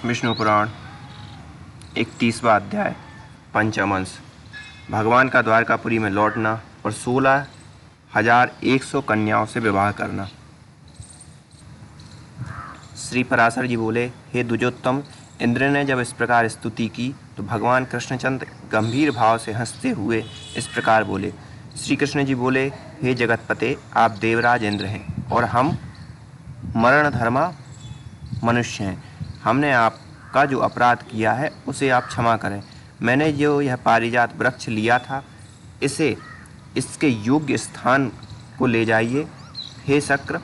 विष्णु पुराण 31वां अध्याय पंचम अंश। भगवान का द्वारकापुरी में लौटना और 16,100 कन्याओं से विवाह करना। श्री पराशर जी बोले, हे द्विजोत्तम, इंद्र ने जब इस प्रकार स्तुति की तो भगवान कृष्णचंद्र गंभीर भाव से हंसते हुए इस प्रकार बोले। श्री कृष्ण जी बोले, हे जगतपते, आप देवराज इंद्र हैं और हम मरण धर्मा मनुष्य हैं। हमने आपका जो अपराध किया है उसे आप क्षमा करें। मैंने जो यह पारिजात वृक्ष लिया था इसे इसके योग्य स्थान को ले जाइए। हे शक्र,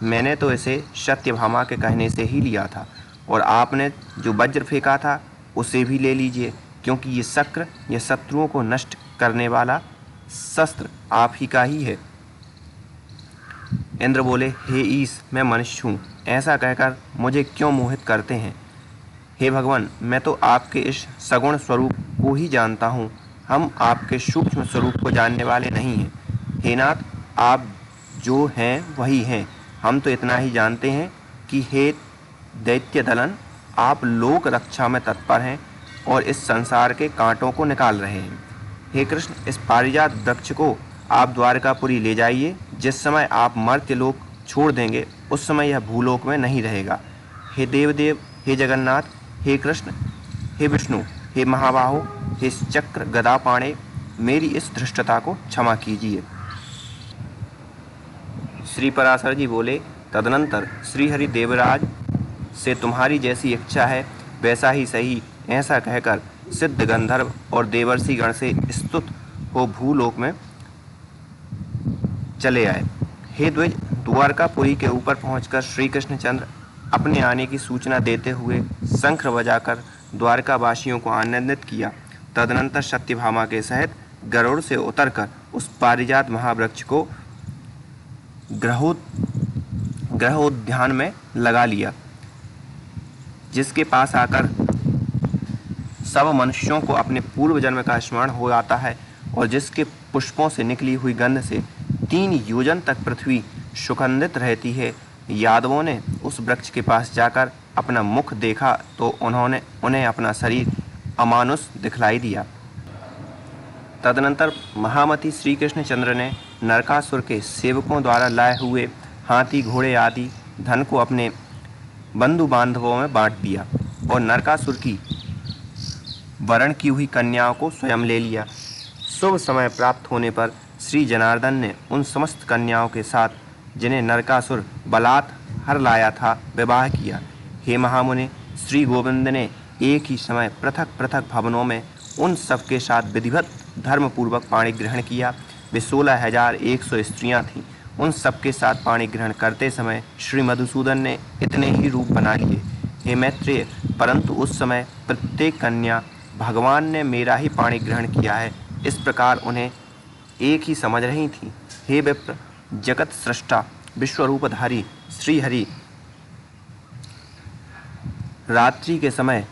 मैंने तो इसे सत्यभामा के कहने से ही लिया था, और आपने जो वज्र फेंका था उसे भी ले लीजिए, क्योंकि ये शक्र, यह शत्रुओं को नष्ट करने वाला शस्त्र आप ही का ही है। इंद्र बोले, हे ईश, मैं मनुष्य हूँ, ऐसा कहकर मुझे क्यों मोहित करते हैं। हे भगवान, मैं तो आपके इस सगुण स्वरूप को ही जानता हूँ, हम आपके सूक्ष्म स्वरूप को जानने वाले नहीं हैं। हे नाथ, आप जो हैं वही हैं। हम तो इतना ही जानते हैं कि हे दैत्य दलन, आप लोक रक्षा में तत्पर हैं और इस संसार के कांटों को निकाल रहे हैं। हे कृष्ण, इस पारिजात वृक्ष को आप द्वारकापुरी ले जाइए। जिस समय आप मर्त्य लोक छोड़ देंगे उस समय यह भूलोक में नहीं रहेगा। हे देवदेव, हे जगन्नाथ, हे कृष्ण, हे विष्णु, हे महाबाहो, हे चक्र गदा पाणे, मेरी इस धृष्टता को क्षमा कीजिए। श्री पराशर जी बोले, तदनंतर श्रीहरि देवराज से तुम्हारी जैसी इच्छा है वैसा ही सही, ऐसा कहकर सिद्ध गंधर्व और देवर्षि गण से स्तुत हो भूलोक में चले आए। हे द्विज, द्वारकापुरी के ऊपर पहुंचकर श्री कृष्णचंद्र अपने आने की सूचना देते हुए शंख बजाकर द्वारकावासियों को आनंदित किया। तदनंतर सत्यभामा के सहित गरुड़ से उतरकर उस पारिजात महावृक्ष को ग्रहोद्यान में लगा लिया, जिसके पास आकर सब मनुष्यों को अपने पूर्व जन्म का स्मरण हो जाता है और जिसके पुष्पों से निकली हुई गंध से 3 योजन तक पृथ्वी सुगंधित रहती है। यादवों ने उस वृक्ष के पास जाकर अपना मुख देखा तो उन्हें अपना शरीर अमानुष दिखलाई दिया। तदनंतर महामती श्री कृष्णचंद्र ने नरकासुर के सेवकों द्वारा लाए हुए हाथी, घोड़े आदि धन को अपने बंधु बांधवों में बांट दिया और नरकासुर की वरण की हुई कन्याओं को स्वयं ले लिया। शुभ समय प्राप्त होने पर श्री जनार्दन ने उन समस्त कन्याओं के साथ जिन्हें नरकासुर बलात् हर लाया था विवाह किया। हे महामुनि, श्री गोविंद ने एक ही समय पृथक पृथक भवनों में उन सबके साथ विधिवत धर्मपूर्वक पाणी ग्रहण किया। वे 16,100 स्त्रियां थीं। उन सबके साथ पाणी ग्रहण करते समय श्री मधुसूदन ने इतने ही रूप बना लिए। हे मैत्रेय, परंतु उस समय प्रत्येक कन्या भगवान ने मेरा ही पाणी ग्रहण किया है, इस प्रकार उन्हें एक ही समझ रही थी। हे विप्र, जगत सृष्टा विश्वरूपधारी श्री हरि रात्रि के समय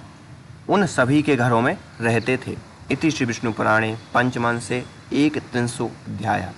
उन सभी के घरों में रहते थे। इति श्री विष्णु पुराणे पंचम अंशे 1 300 अध्याय।